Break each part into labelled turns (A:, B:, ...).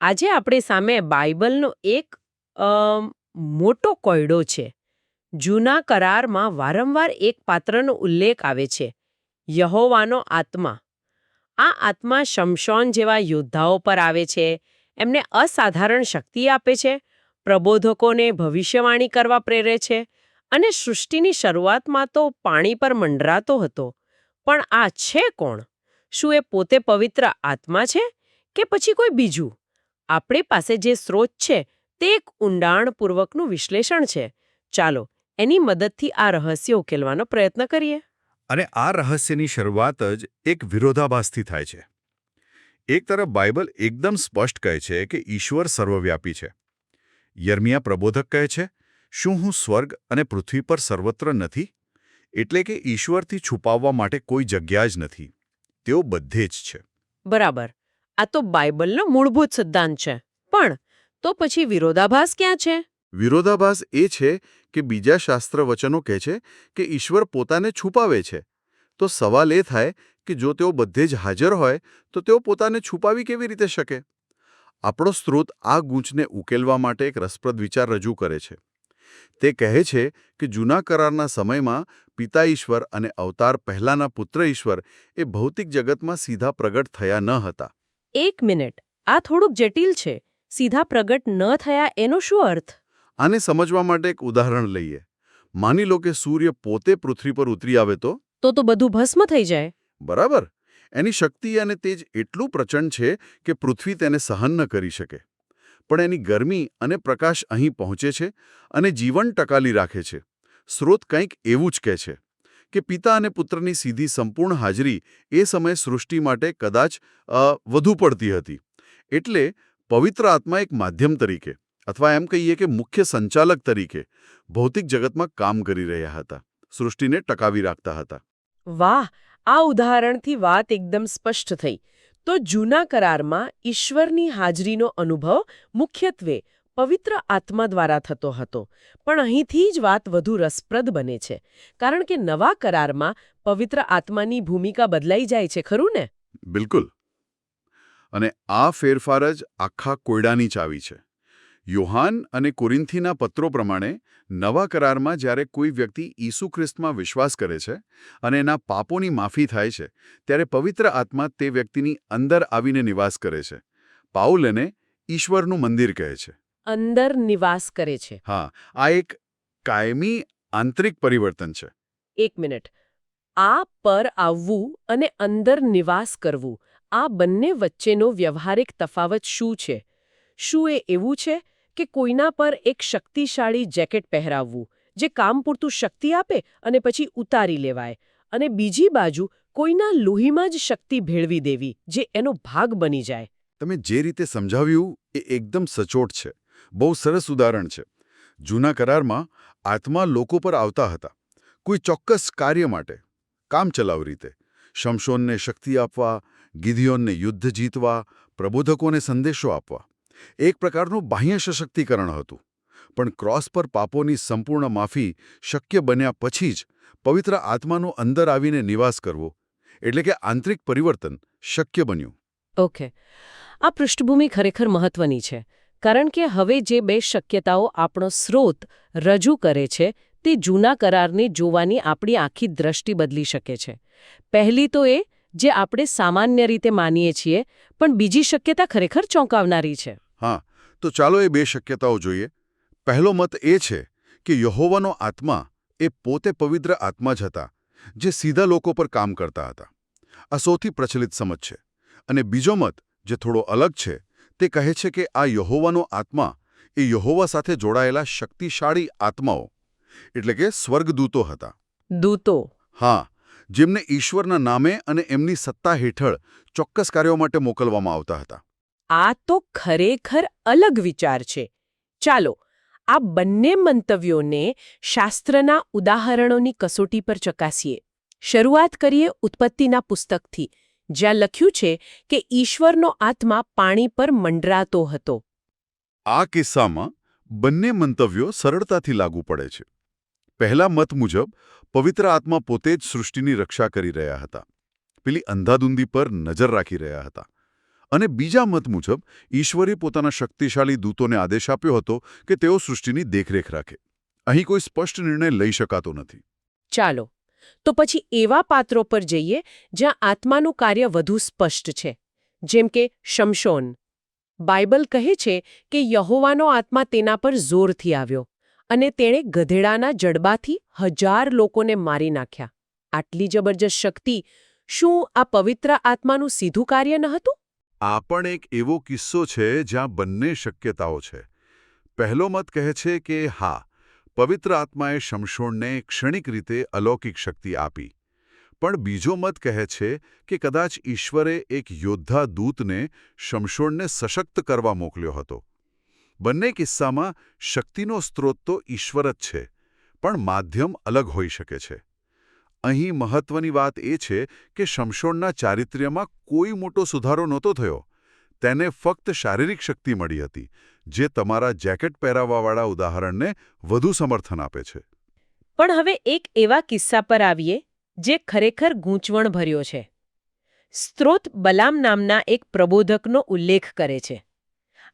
A: આજે આપણી સામે બાઇબલનો એક મોટો કોયડો છે. જૂના કરારમાં વારંવાર એક પાત્રનો ઉલ્લેખ આવે છે, યહોવાનો આત્મા. આ આત્મા શમશોન જેવા યોદ્ધાઓ પર આવે છે, એમને અસાધારણ શક્તિ આપે છે, પ્રબોધકોને ભવિષ્યવાણી કરવા પ્રેરે છે, અને સૃષ્ટિની શરૂઆતમાં તો પાણી પર મંડરાતો હતો. પણ આ છે કોણ? શું એ પોતે પવિત્ર આત્મા છે કે પછી કોઈ બીજું? આપણી પાસે જે સ્ત્રોત છે તે એક ઊંડાણપૂર્વકનું વિશ્લેષણ છે. ચાલો એની મદદથી આ રહસ્ય ઉકેલવાનો પ્રયત્ન કરીએ.
B: અને આ રહસ્યની શરૂઆત જ એક વિરોધાભાસથી થાય છે. એક તરફ બાઇબલ એકદમ સ્પષ્ટ કહે છે કે ઈશ્વર સર્વવ્યાપી છે. યર્મિયા પ્રબોધક કહે છે, શું હું સ્વર્ગ અને પૃથ્વી પર સર્વત્ર નથી? એટલે કે ઈશ્વરથી છુપાવવા માટે કોઈ જગ્યા જ નથી. તેઓ બધે જ છે.
A: બરાબર. આ તો બાઇબલનો મૂળભૂત સિદ્ધાંત છે. પણ તો પછી વિરોધાભાસ ક્યાં છે?
B: વિરોધાભાસ એ છે કે બીજા શાસ્ત્ર વચનો કહે છે કે ઈશ્વર પોતાને છુપાવે છે. તો સવાલ એ થાય કે જો તેઓ બધે જ હાજર હોય તો તેઓ પોતાને છુપાવી કેવી રીતે શકે? આપણો સ્ત્રોત આ ગૂંચને ઉકેલવા માટે એક રસપ્રદ વિચાર રજૂ કરે છે. તે કહે છે કે જૂના કરારના સમયમાં પિતા ઈશ્વર અને અવતાર પહેલાના પુત્ર ઈશ્વર એ ભૌતિક જગતમાં સીધા પ્રગટ થયા ન હતા.
A: એક મિનિટ, આ થોડુંક જટિલ છે. સીધા પ્રગટ ન થયા એનો શું અર્થ?
B: આને સમજવા માટે એક ઉદાહરણ લઈએ. માની લો કે સૂર્ય પોતે પૃથ્વી પર ઉતરી આવે તો
A: બધું ભસ્મ થઈ જાય.
B: બરાબર. એની શક્તિ અને તેજ એટલું પ્રચંડ છે કે પૃથ્વી તેને સહન ન કરી શકે. પણ એની ગરમી અને પ્રકાશ અહીં પહોંચે છે અને જીવન ટકાવી રાખે છે. સ્ત્રોત કંઈક એવું જ કહે છે કે પિતા અને પુત્રની સીધી સંપૂર્ણ હાજરી એ સમયે સૃષ્ટિ માટે કદાચ વધુ પડતી હતી. એટલે પવિત્ર આત્મા એક માધ્યમ તરીકે અથવા એમ કહીએ કે મુખ્ય સંચાલક તરીકે ભૌતિક જગતમાં કામ કરી રહ્યા હતા, સૃષ્ટિને ટકાવી રાખતા હતા.
A: વાહ! આ ઉદાહરણથી વાત એકદમ સ્પષ્ટ થઈ. તો જૂના કરારમાં ઈશ્વરની હાજરીનો અનુભવ મુખ્યત્વે પવિત્ર આત્મા દ્વારા થતો હતો. પણ અહીંથી જ વાત વધુ રસપ્રદ બને છે. કારણ કે નવા કરારમાં પવિત્ર આત્માની ભૂમિકા બદલાઈ જાય છે, ખરું ને?
B: બિલકુલ. અને આ ફેરફાર જ આખા કોયડાની ચાવી છે. યોહાન અને કોરિન્થીના પત્રો પ્રમાણે નવા કરારમાં જ્યારે કોઈ વ્યક્તિ ઈસુ ખ્રિસ્તમાં વિશ્વાસ કરે છે અને એના પાપોની માફી થાય છે, ત્યારે પવિત્ર આત્મા તે વ્યક્તિની અંદર આવીને નિવાસ કરે છે. પાઉલ એને ઈશ્વરનું મંદિર કહે છે.
A: અંદર નિવાસ કરે છે.
B: હા, આ એક કાયમી આંતરિક પરિવર્તન છે.
A: એક મિનિટ. આ પર આવવું અને અંદર નિવાસ કરવું, આ બંને વચ્ચેનો વ્યવહારિક તફાવત શું છે? શું એ એવું છે કે કોઈના પર એક શક્તિશાળી જેકેટ પહેરાવવું જે કામ પૂરતું શક્તિ આપે અને પછી ઉતારી લેવાય, અને બીજી બાજુ કોઈના લોહીમાં જ શક્તિ ભેળવી દેવી જે એનો ભાગ બની જાય?
B: તમે જે રીતે સમજાવ્યું એ એકદમ સચોટ છે. બહુ સરસ ઉદાહરણ છે. જૂના કરારમાં આત્મા લોકો પર આવતા હતા, કોઈ ચોક્કસ કાર્ય માટે, કામચલાઉ રીતે. શમશોનને શક્તિ આપવા, ગિદિયોનને યુદ્ધ જીતવા, પ્રબોધકોને સંદેશો આપવા. એક પ્રકારનું બાહ્ય સશક્તિકરણ હતું. પણ ક્રોસ પર પાપોની સંપૂર્ણ માફી શક્ય બન્યા પછી જ પવિત્ર આત્માનો અંદર આવીને નિવાસ કરવો, એટલે કે આંતરિક પરિવર્તન શક્ય બન્યું.
A: ઓકે. આ પૃષ્ઠભૂમિ ખરેખર મહત્વની છે. કારણ કે હવે જે બે શક્યતાઓ આપણો સ્ત્રોત રજૂ કરે છે તે જૂના કરારને જોવાની આપણી આખી દ્રષ્ટિ બદલી શકે છે. પહેલી તો એ જે આપણે સામાન્ય રીતે માનીએ છીએ, પણ બીજી શક્યતા ખરેખર ચોંકાવનારી છે.
B: હા, તો ચાલો એ બે શક્યતાઓ જોઈએ. પહેલો મત એ છે કે યહોવાનો આત્મા એ પોતે પવિત્ર આત્મા જ હતા, જે સીધા લોકો પર કામ કરતા હતા. આ સૌથી પ્રચલિત સમજ છે. અને બીજો મત, જે થોડો અલગ છે, તે કહે છે કે આ યહોવાનો આત્મા એ યહોવા સાથે જોડાયેલા શક્તિશાળી આત્માઓ, એટલે કે સ્વર્ગદૂતો હતા.
A: દૂતો?
B: હા, જેમને ઈશ્વરના નામે અને એમની સત્તા હેઠળ ચોક્કસ કાર્યો માટે મોકલવામાં આવતા હતા.
A: આ તો ખરેખર અલગ વિચાર છે. ચાલો આ બંને મંતવ્યોને શાસ્ત્રના ઉદાહરણોની કસોટી પર ચકાસીએ. શરૂઆત કરીએ ઉત્પત્તિના પુસ્તકથી, જ્યાં લખ્યું છે કે ઈશ્વરનો આત્મા પાણી પર મંડરાતો હતો.
B: આ કિસ્સામાં બંને મંતવ્યો સરળતાથી લાગુ પડે છે. પહેલા મત મુજબ પવિત્ર આત્મા પોતે જ સૃષ્ટિની રક્ષા કરી રહ્યા હતા. પેલી અંધાધૂંધી પર નજર રાખી રહ્યા હતા. અને બીજા મત મુજબ ઈશ્વરે પોતાના શક્તિશાળી દૂતોને આદેશ આપ્યો હતો કે તેઓ સૃષ્ટિની દેખરેખ રાખે. અહીં કોઈ સ્પષ્ટ નિર્ણય લઈ શકાતો નથી.
A: ચાલો તો પછી એવા પાત્રો પર જઈએ જ્યાં આત્માનું કાર્ય વધુ સ્પષ્ટ છે, જેમ કે શમશોન. બાઇબલ કહે છે કે યહોવાનો આત્મા તેના પર જોરથી આવ્યો અને તેણે ગધેડાના જડબાથી 1000 લોકોને મારી નાખ્યા. આટલી જબરજસ્ત શક્તિ, શું આ પવિત્ર આત્માનું સીધું કાર્ય ન હતું?
B: આ પણ એક એવો કિસ્સો છે જ્યાં બંને શક્યતાઓ છે. પહેલો મત કહે છે કે હા, પવિત્ર આત્માએ શમશોનને ક્ષણિક રીતે અલૌકિક શક્તિ આપી. પણ બીજો મત કહે છે કે કદાચ ઈશ્વરે એક યોદ્ધા દૂતને શમશોનને સશક્ત કરવા મોકલ્યો હતો. બંને કિસ્સામાં શક્તિનો સ્ત્રોત તો ઈશ્વર જ છે, પણ માધ્યમ અલગ હોઈ શકે છે. અહીં મહત્વની વાત એ છે કે શમશોનના ચારિત્ર્યમાં કોઈ મોટો સુધારો નહોતો થયો. તેને ફક્ત શારીરિક શક્તિ મળી હતી, જે તમારા જેકેટ પહેરાવવાવાળા ઉદાહરણને વધુ સમર્થન આપે છે.
A: પણ હવે એક એવા કિસ્સા પર આવીએ જે ખરેખર ગૂંચવણભર્યો છે. સ્ત્રોત બલામ નામના એક પ્રબોધકનો ઉલ્લેખ કરે છે.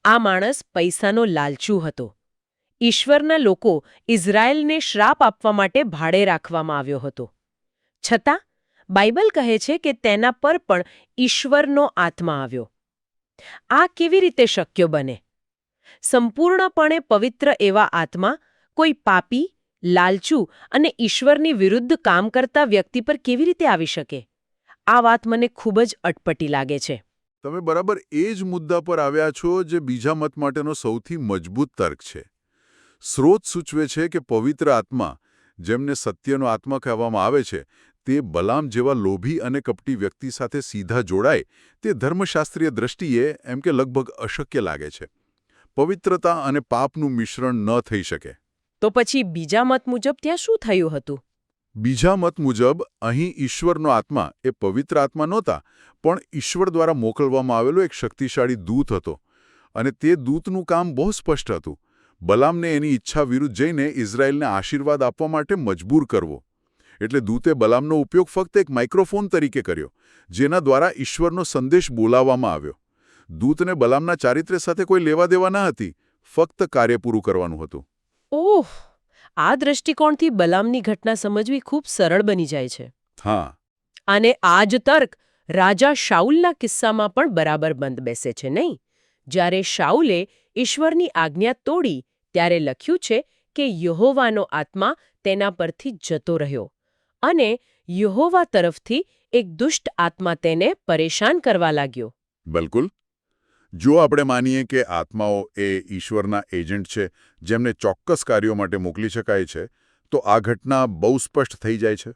A: આ માણસ પૈસાનો લાલચુ હતો. ઈશ્વરના લોકો ઇઝરાયલને શ્રાપ આપવા માટે ભાડે રાખવામાં આવ્યો હતો. છતાં બાઇબલ કહે છે કે તેના પર પણ ઈશ્વરનો આત્મા આવ્યો. આ કેવી રીતે શક્ય બને? સંપૂર્ણપણે પવિત્ર એવા આત્મા કોઈ પાપી, લાલચુ અને ઈશ્વરની વિરુદ્ધ કામ કરતા વ્યક્તિ પર કેવી રીતે આવી શકે? આ વાત મને ખૂબ જ અટપટી લાગે છે.
B: તમે બરાબર એ જ મુદ્દા પર આવ્યા છો જે બીજા મત માટેનો સૌથી મજબૂત તર્ક છે. સ્રોત સૂચવે છે કે પવિત્ર આત્મા, જેમને સત્યનો આત્મા કહેવામાં આવે છે, તે બલામ જેવા લોભી અને કપટી વ્યક્તિ સાથે સીધા જોડાય તે ધર્મશાસ્ત્રીય દ્રષ્ટિએ એમ કે લગભગ અશક્ય લાગે છે. પવિત્રતા અને પાપનું મિશ્રણ ન થઈ શકે.
A: તો પછી બીજા મત મુજબ ત્યાં શું થયું હતું?
B: બીજા મત મુજબ અહીં ઈશ્વરનો આત્મા એ પવિત્ર આત્મા નહોતા, પણ ઈશ્વર દ્વારા મોકલવામાં આવેલો એક શક્તિશાળી દૂત હતો. અને તે દૂતનું કામ બહુ સ્પષ્ટ હતું. બલામને એની ઈચ્છા વિરુદ્ધ જઈને ઇઝરાયલને આશીર્વાદ આપવા માટે મજબૂર કરવો. એટલે દૂતે બલામનો ઉપયોગ ફક્ત એક માઇક્રોફોન તરીકે કર્યો, જેના દ્વારા ઈશ્વરનો સંદેશ બોલાવવામાં આવ્યો. દૂતને બલામના ચારિત્ર્ય સાથે કોઈ લેવાદેવા ન હતી, ફક્ત કાર્ય પૂરું કરવાનું હતું.
A: ઓહ, આ દૃષ્ટિકોણથી બલામની ઘટના સમજવી ખૂબ સરળ બની જાય છે.
B: હા.
A: અને આ જ તર્ક રાજા શાઉલના કિસ્સામાં પણ બરાબર બંધ બેસે છે, નહીં? જ્યારે શાઉલે ઈશ્વરની આજ્ઞા તોડી, ત્યારે લખ્યું છે કે યહોવાનો આત્મા તેના પરથી જતો રહ્યો અને યહોવા તરફથી એક દુષ્ટ આત્મા તેને પરેશાન કરવા લાગ્યો.
B: બિલકુલ. જો આપણે માનીએ કે આત્માઓ એ ઈશ્વરના એજન્ટ છે, જેમને ચોક્કસ કાર્યો માટે મોકલી શકાય છે, તો આ ઘટના બહુ સ્પષ્ટ થઈ જાય છે.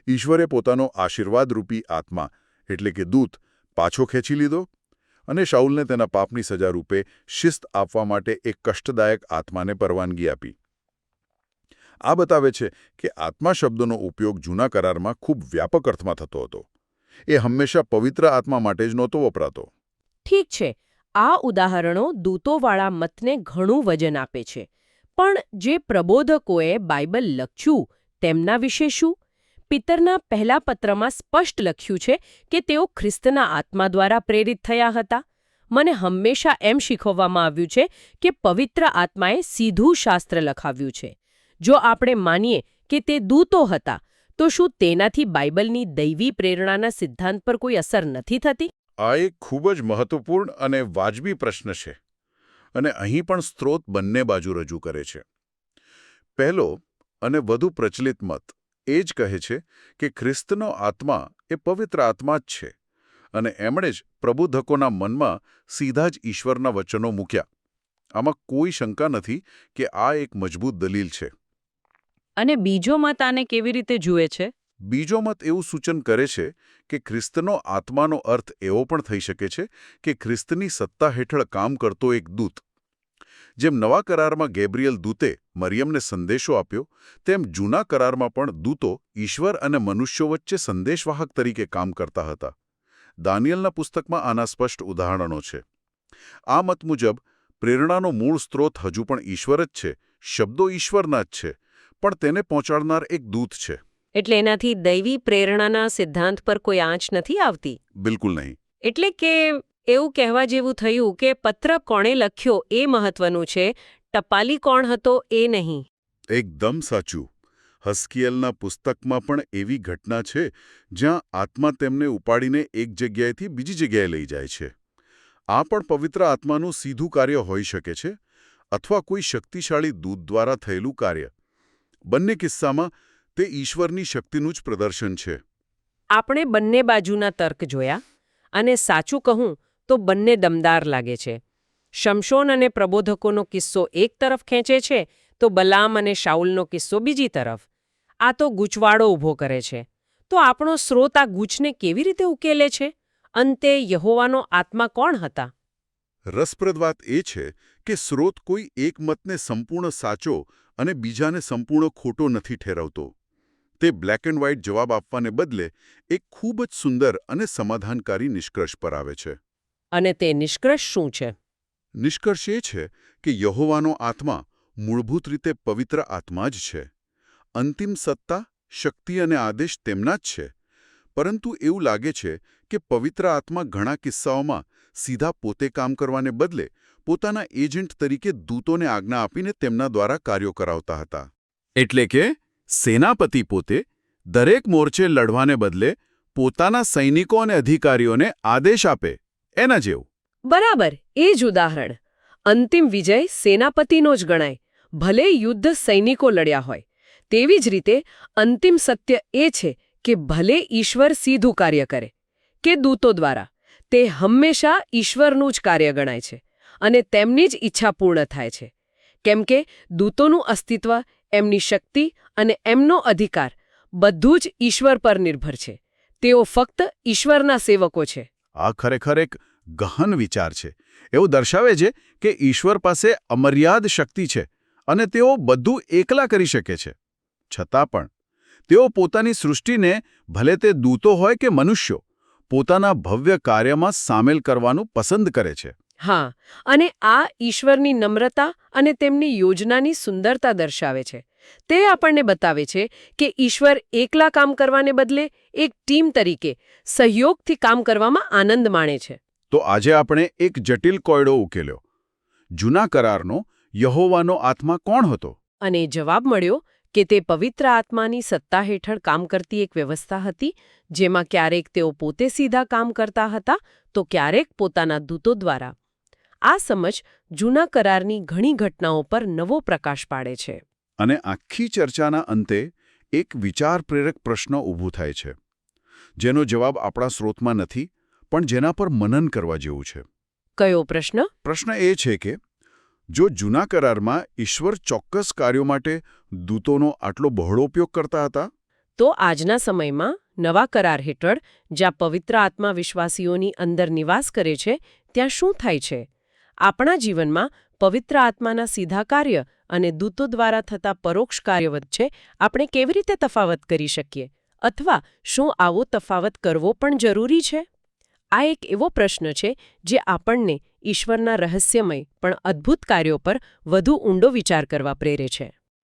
B: ઈશ્વરે પોતાનો આશીર્વાદરૂપી આત્મા, એટલે કે દૂત, પાછો ખેંચી લીધો અને શાઉલને તેના પાપની સજા રૂપે શિસ્ત આપવા માટે એક કષ્ટદાયક આત્માને પરવાનગી આપી. આ બતાવે છે કે આત્મા શબ્દનો ઉપયોગ જૂના કરારમાં ખૂબ વ્યાપક અર્થમાં થતો હતો. એ હંમેશા પવિત્ર આત્મા માટે જ નહોતો વપરાતો.
A: ઠીક છે, આ ઉદાહરણો દૂતોવાળા મતને ઘણું વજન આપે છે. પણ જે પ્રબોધકોએ બાઇબલ લખ્યું તેમના વિશે શું? પિતરના પહેલા પત્રમાં સ્પષ્ટ લખ્યું છે કે તેઓ ખ્રિસ્તના આત્મા દ્વારા પ્રેરિત થયા હતા. મને હંમેશા એમ શીખવવામાં આવ્યું છે કે પવિત્ર આત્માએ સીધું શાસ્ત્ર લખાવ્યું છે. જો આપણે માનીએ કે તે દૂતો હતા, તો શું તેનાથી બાઇબલની દૈવી પ્રેરણાના સિદ્ધાંત પર કોઈ અસર નથી થતી?
B: આ એક ખૂબ જ મહત્વપૂર્ણ અને વાજબી પ્રશ્ન છે. અને અહીં પણ સ્ત્રોત બંને બાજુ રજૂ કરે છે. પહેલો અને વધુ પ્રચલિત મત એ જ કહે છે કે ખ્રિસ્તનો આત્મા એ પવિત્ર આત્મા જ છે અને એમણે જ પ્રબોધકોના મનમાં સીધા જ ઈશ્વરના વચનો મૂક્યા. આમાં કોઈ શંકા નથી કે આ એક મજબૂત દલીલ છે.
A: અને બીજો મત આને કેવી રીતે જુએ છે?
B: બીજો મત એવું સૂચન કરે છે કે ખ્રિસ્તનો આત્માનો અર્થ એવો પણ થઈ શકે છે કે ખ્રિસ્તની સત્તા હેઠળ કામ કરતો એક દૂત. જેમ નવા કરારમાં ગેબ્રિયલ દૂતે મરિયમને સંદેશો આપ્યો, તેમ જૂના કરારમાં પણ દૂતો ઈશ્વર અને મનુષ્યો વચ્ચે સંદેશવાહક તરીકે કામ કરતા હતા. દાનિયેલના પુસ્તકમાં આના સ્પષ્ટ ઉદાહરણો છે. આ મત મુજબ પ્રેરણાનો મૂળ સ્ત્રોત હજુ પણ ઈશ્વર જ છે, શબ્દો ઈશ્વરના જ છે, પણ તેને પહોંચાડનાર એક દૂત છે.
A: એટલે એનાથી દૈવી પ્રેરણાના સિદ્ધાંત પર કોઈ આંચ નથી આવતી?
B: બિલકુલ નહીં.
A: એટલે કે એવું કહેવા જેવું થયું કે પત્ર કોણે લખ્યો એ મહત્વનું છે, ટપાલી કોણ હતો એ નહીં.
B: એકદમ સાચું. હસ્કિયલના પુસ્તકમાં પણ એવી ઘટના છે જ્યાં આત્મા તેમને ઉપાડીને એક જગ્યાએથી બીજી જગ્યાએ લઈ જાય છે. આ પણ પવિત્ર આત્માનું સીધું કાર્ય હોઈ શકે છે અથવા કોઈ શક્તિશાળી દૂત દ્વારા થયેલું કાર્ય. બંને કિસ્સામાં તે ઈશ્વરની શક્તિનું જ પ્રદર્શન છે.
A: આપણે બંને બાજુના તર્ક જોયા અને સાચું કહું તો બંને દમદાર લાગે છે. શમશોન અને પ્રબોધકોનો કિસ્સો એક તરફ ખેંચે છે તો બલામ અને શાઉલનો કિસ્સો બીજી તરફ. આ તો ગૂંચવાડો ઊભો કરે છે. તો આપણો સ્રોત આ ગૂંચને કેવી રીતે ઉકેલે છે? અંતે યહોવાનો આત્મા કોણ હતા?
B: રસપ્રદ વાત એ છે કે સ્રોત કોઈ એક મતને સંપૂર્ણ સાચો અને બીજાને સંપૂર્ણ ખોટો નથી ઠેરવતો. તે બ્લેક એન્ડ વ્હાઇટ જવાબ આપવાને બદલે એક ખૂબ જ સુંદર અને સમાધાનકારી નિષ્કર્ષ પર આવે છે.
A: અને તે નિષ્કર્ષ શું છે?
B: નિષ્કર્ષ એ છે કે યહોવાનો આત્મા મૂળભૂત રીતે પવિત્ર આત્મા જ છે. અંતિમ સત્તા, શક્તિ અને આદેશ તેમના જ છે. પરંતુ એવું લાગે છે કે પવિત્ર આત્મા ઘણા કિસ્સાઓમાં સીધા પોતે કામ કરવાને બદલે પોતાના એજન્ટ તરીકે દૂતોને આજ્ઞા આપીને તેમના દ્વારા કાર્યો કરાવતા હતા. એટલે કે સેનાપતિ પોતે દરેક મોરચે લડવાને બદલે પોતાના સૈનિકો અને અધિકારીઓને આદેશ આપે, એના જેવું.
A: બરાબર, એ જ ઉદાહરણ. અંતિમ વિજય સેનાપતિનો જ ગણાય, ભલે યુદ્ધ સૈનિકો લડ્યા હોય. તેવી જ રીતે અંતિમ સત્ય એ છે કે ભલે ઈશ્વર સીધું કાર્ય કરે કે દૂતો દ્વારા, તે હંમેશા ઈશ્વરનું જ કાર્ય ગણાય છે અને તેમની જ ઈચ્છા પૂર્ણ થાય છે. કેમ કે દૂતોનું અસ્તિત્વ, એમની શક્તિ અને એમનો અધિકાર બધું જ ઈશ્વર પર નિર્ભર છે. તેઓ ફક્ત ઈશ્વરના સેવકો છે.
B: આ ખરેખર એક ગહન વિચાર છે. એવું દર્શાવે છે કે ઈશ્વર પાસે અમર્યાદ શક્તિ છે અને તેઓ બધું એકલા કરી શકે છે. છતાં પણ તેઓ પોતાની સૃષ્ટિને, ભલે તે દૂતો હોય કે મનુષ્યો, પોતાના ભવ્ય કાર્યમાં સામેલ કરવાનું પસંદ કરે છે.
A: હા, અને આ ઈશ્વરની નમ્રતા અને તેમની યોજનાની સુંદરતા દર્શાવે છે. તે આપણને બતાવે છે કે ઈશ્વર એકલા કામ કરવાને બદલે એક ટીમ તરીકે સહયોગથી કામ કરવામાં આનંદ માણે છે.
B: તો આજે આપણે એક જટિલ કોયડો ઉકેલ્યો. જૂના કરારનો યહોવાનો આત્મા કોણ હતો?
A: અને જવાબ મળ્યો કે તે પવિત્ર આત્માની સત્તા હેઠળ કામ કરતી એક વ્યવસ્થા હતી, જેમાં ક્યારેક તેઓ પોતે સીધા કામ કરતા હતા તો ક્યારેક પોતાના દૂતો દ્વારા. આ સમજ જૂના કરારની ઘણી ઘટનાઓ પર નવો પ્રકાશ પાડે છે.
B: અને આખી ચર્ચાના અંતે એક વિચાર પ્રેરક પ્રશ્ન ઊભો થાય છે, જેનો જવાબ આપણા સ્રોતમાં નથી, પણ જેના પર મનન કરવા જેવું છે.
A: કયો પ્રશ્ન?
B: પ્રશ્ન એ છે કે જો જૂના કરારમાં ઈશ્વર ચોક્કસ કાર્યો માટે દૂતોનો આટલો બહોળો ઉપયોગ કરતા હતા,
A: તો આજના સમયમાં નવા કરાર હેઠળ જ્યાં પવિત્ર આત્મા વિશ્વાસીઓની અંદર નિવાસ કરે છે, ત્યાં શું થાય છે? આપણા જીવનમાં પવિત્ર આત્માના સીધા કાર્ય અને દૂતો દ્વારા થતા પરોક્ષ કાર્ય વચ્ચે આપણે કેવી રીતે તફાવત કરી શકીએ? અથવા શું આવો તફાવત કરવો પણ જરૂરી છે? આ એક એવો પ્રશ્ન છે જે આપણને ઈશ્વરના રહસ્યમય પણ અદ્ભુત કાર્યો પર વધુ ઊંડો વિચાર કરવા પ્રેરે છે.